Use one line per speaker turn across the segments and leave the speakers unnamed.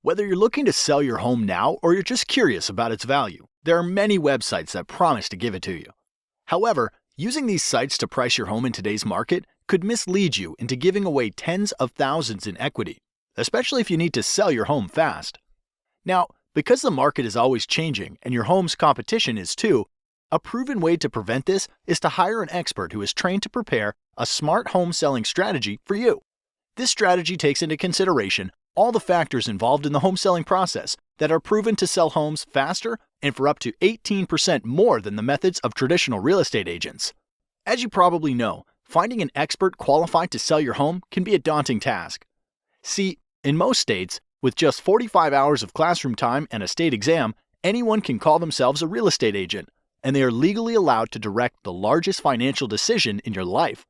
Whether you're looking to sell your home now or you're just curious about its value, there are many websites that promise to give it to you. However, using these sites to price your home in today's market could mislead you into giving away tens of thousands in equity, especially if you need to sell your home fast. Now, because the market is always changing and your home's competition is too, a proven way to prevent this is to hire an expert who is trained to prepare a smart home selling strategy for you. This strategy takes into consideration all the factors involved in the home selling process that are proven to sell homes faster and for up to 18% more than the methods of traditional real estate agents. As you probably know, finding an expert qualified to sell your home can be a daunting task. See, in most states, with just 45 hours of classroom time and a state exam, anyone can call themselves a real estate agent, and they are legally allowed to direct the largest financial decision in your life.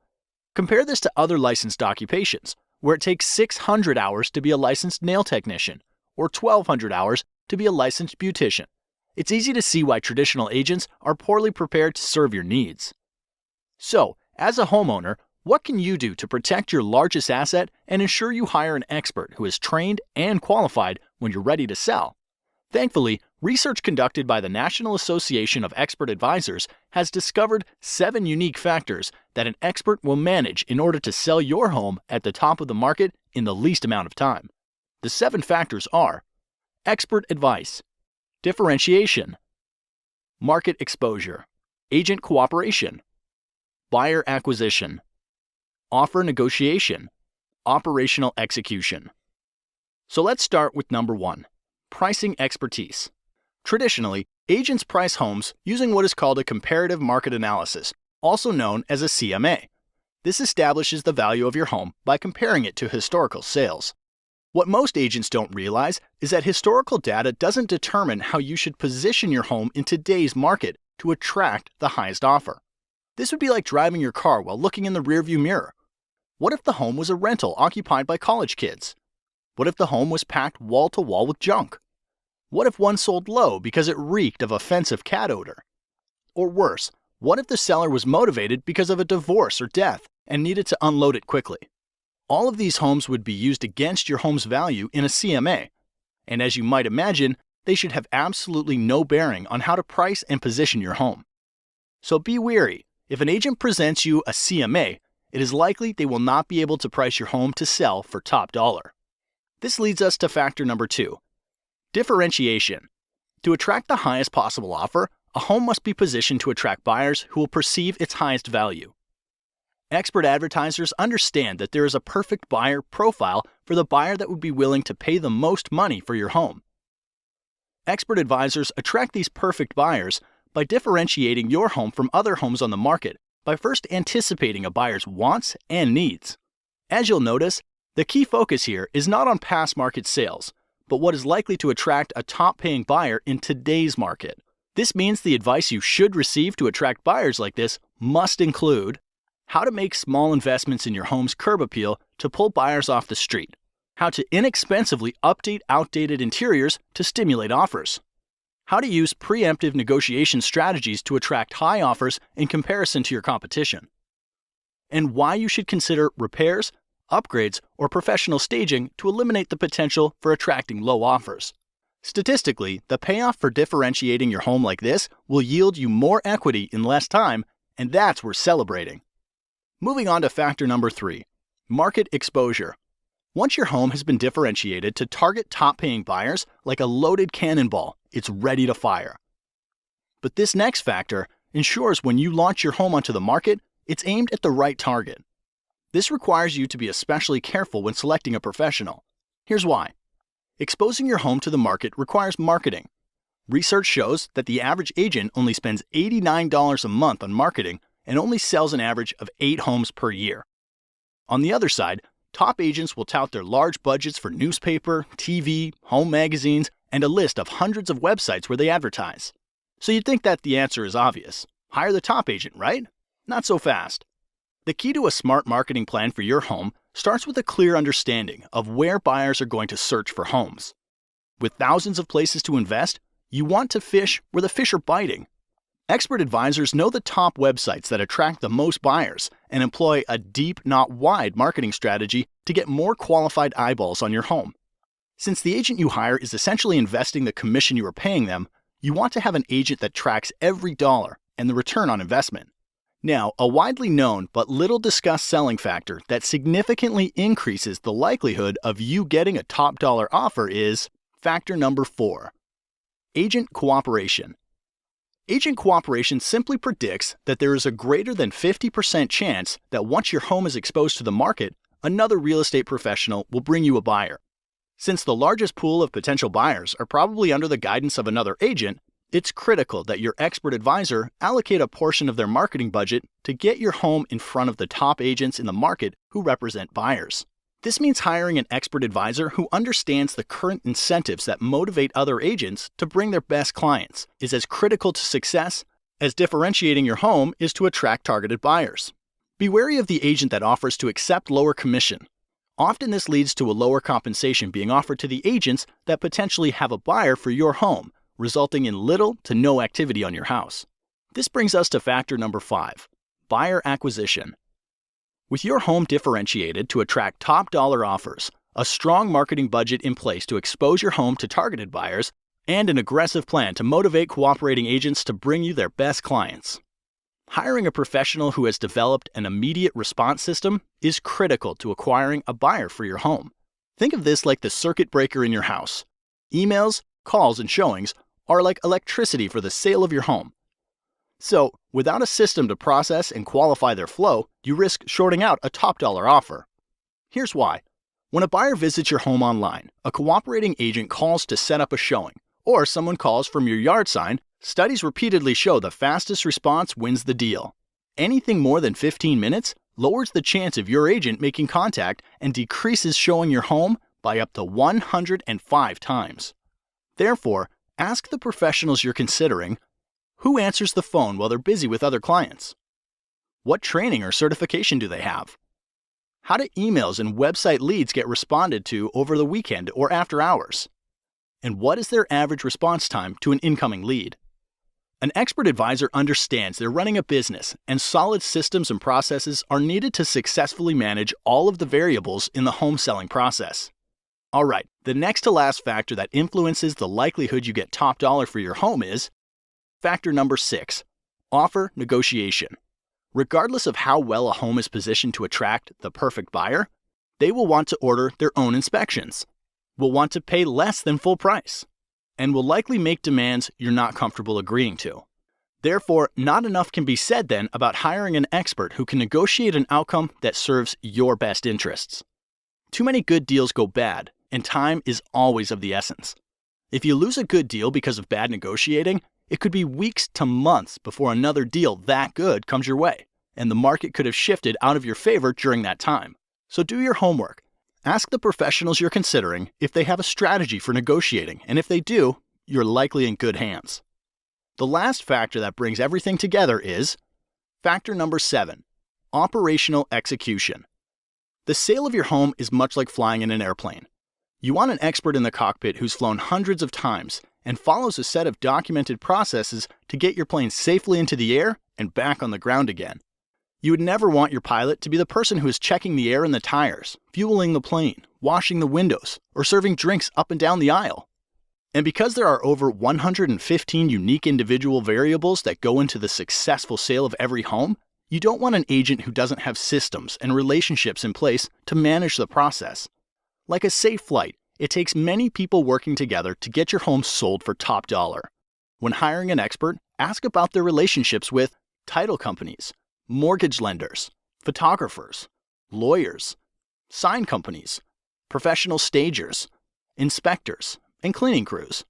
Compare this to other licensed occupations, where it takes 600 hours to be a licensed nail technician, or 1,200 hours to be a licensed beautician. It's easy to see why traditional agents are poorly prepared to serve your needs. So, as a homeowner, what can you do to protect your largest asset and ensure you hire an expert who is trained and qualified when you're ready to sell? Thankfully, research conducted by the National Association of Expert Advisors has discovered 7 unique factors that an expert will manage in order to sell your home at the top of the market in the least amount of time. The 7 factors are: expert advice, differentiation, market exposure, agent cooperation, buyer acquisition, offer negotiation, operational execution. So let's start with number 1. Pricing expertise. Traditionally, agents price homes using what is called a comparative market analysis, also known as a CMA. This establishes the value of your home by comparing it to historical sales. What most agents don't realize is that historical data doesn't determine how you should position your home in today's market to attract the highest offer. This would be like driving your car while looking in the rearview mirror. What if the home was a rental occupied by college kids? What if the home was packed wall to wall with junk? What if one sold low because it reeked of offensive cat odor? Or worse, what if the seller was motivated because of a divorce or death and needed to unload it quickly? All of these homes would be used against your home's value in a CMA. And as you might imagine, they should have absolutely no bearing on how to price and position your home. So be wary. If an agent presents you a CMA, it is likely they will not be able to price your home to sell for top dollar. This leads us to factor number 2. Differentiation. To attract the highest possible offer, a home must be positioned to attract buyers who will perceive its highest value. Expert advertisers understand that there is a perfect buyer profile for the buyer that would be willing to pay the most money for your home. Expert advisors attract these perfect buyers by differentiating your home from other homes on the market by first anticipating a buyer's wants and needs. As you'll notice, the key focus here is not on past market sales, but what is likely to attract a top-paying buyer in today's market. This means the advice you should receive to attract buyers like this must include how to make small investments in your home's curb appeal to pull buyers off the street, how to inexpensively update outdated interiors to stimulate offers, how to use preemptive negotiation strategies to attract high offers in comparison to your competition, and why you should consider repairs, upgrades, or professional staging to eliminate the potential for attracting low offers. Statistically, the payoff for differentiating your home like this will yield you more equity in less time, and that's worth celebrating. Moving on to factor number 3, market exposure. Once your home has been differentiated to target top-paying buyers like a loaded cannonball, it's ready to fire. But this next factor ensures when you launch your home onto the market, it's aimed at the right target. This requires you to be especially careful when selecting a professional. Here's why. Exposing your home to the market requires marketing. Research shows that the average agent only spends $89 a month on marketing and only sells an average of 8 homes per year. On the other side, top agents will tout their large budgets for newspaper, TV, home magazines, and a list of hundreds of websites where they advertise. So you'd think that the answer is obvious. Hire the top agent, right? Not so fast. The key to a smart marketing plan for your home starts with a clear understanding of where buyers are going to search for homes. With thousands of places to invest, you want to fish where the fish are biting. Expert advisors know the top websites that attract the most buyers and employ a deep, not wide marketing strategy to get more qualified eyeballs on your home. Since the agent you hire is essentially investing the commission you are paying them, you want to have an agent that tracks every dollar and the return on investment. Now, a widely known but little discussed selling factor that significantly increases the likelihood of you getting a top dollar offer is factor number 4, agent cooperation. Agent cooperation simply predicts that there is a greater than 50% chance that once your home is exposed to the market, another real estate professional will bring you a buyer. Since the largest pool of potential buyers are probably under the guidance of another agent, it's critical that your expert advisor allocate a portion of their marketing budget to get your home in front of the top agents in the market who represent buyers. This means hiring an expert advisor who understands the current incentives that motivate other agents to bring their best clients is as critical to success as differentiating your home is to attract targeted buyers. Be wary of the agent that offers to accept lower commission. Often this leads to a lower compensation being offered to the agents that potentially have a buyer for your home, resulting in little to no activity on your house. This brings us to factor number 5, buyer acquisition. With your home differentiated to attract top dollar offers, a strong marketing budget in place to expose your home to targeted buyers, and an aggressive plan to motivate cooperating agents to bring you their best clients. Hiring a professional who has developed an immediate response system is critical to acquiring a buyer for your home. Think of this like the circuit breaker in your house. Emails, calls, and showings are like electricity for the sale of your home. So, without a system to process and qualify their flow, you risk shorting out a top dollar offer. Here's why. When a buyer visits your home online, a cooperating agent calls to set up a showing, or someone calls from your yard sign, studies repeatedly show the fastest response wins the deal. Anything more than 15 minutes lowers the chance of your agent making contact and decreases showing your home by up to 105 times. Therefore, ask the professionals you're considering, who answers the phone while they're busy with other clients? What training or certification do they have? How do emails and website leads get responded to over the weekend or after hours? And what is their average response time to an incoming lead? An expert advisor understands they're running a business, and solid systems and processes are needed to successfully manage all of the variables in the home selling process. All right, the next to last factor that influences the likelihood you get top dollar for your home is factor number 6, offer negotiation. Regardless of how well a home is positioned to attract the perfect buyer, they will want to order their own inspections, will want to pay less than full price, and will likely make demands you're not comfortable agreeing to. Therefore, not enough can be said then about hiring an expert who can negotiate an outcome that serves your best interests. Too many good deals go bad, and time is always of the essence. If you lose a good deal because of bad negotiating, it could be weeks to months before another deal that good comes your way, and the market could have shifted out of your favor during that time. So do your homework. Ask the professionals you're considering if they have a strategy for negotiating, and if they do, you're likely in good hands. The last factor that brings everything together is factor number 7, operational execution. The sale of your home is much like flying in an airplane. You want an expert in the cockpit who's flown hundreds of times and follows a set of documented processes to get your plane safely into the air and back on the ground again. You would never want your pilot to be the person who is checking the air in the tires, fueling the plane, washing the windows, or serving drinks up and down the aisle. And because there are over 115 unique individual variables that go into the successful sale of every home, you don't want an agent who doesn't have systems and relationships in place to manage the process. Like a safe flight, it takes many people working together to get your home sold for top dollar. When hiring an expert, ask about their relationships with title companies, mortgage lenders, photographers, lawyers, sign companies, professional stagers, inspectors, and cleaning crews.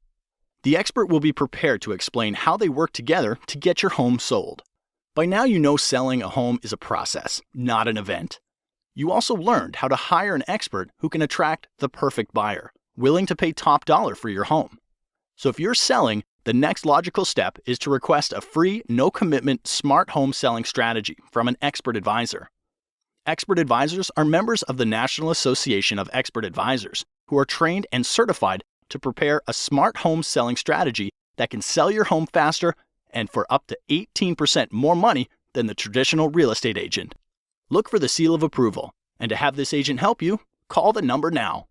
The expert will be prepared to explain how they work together to get your home sold. By now you know selling a home is a process, not an event. You also learned how to hire an expert who can attract the perfect buyer, willing to pay top dollar for your home. So if you're selling, the next logical step is to request a free, no-commitment, smart home selling strategy from an expert advisor. Expert advisors are members of the National Association of Expert Advisors who are trained and certified to prepare a smart home selling strategy that can sell your home faster and for up to 18% more money than the traditional real estate agent. Look for the seal of approval, and to have this agent help you, call the number now.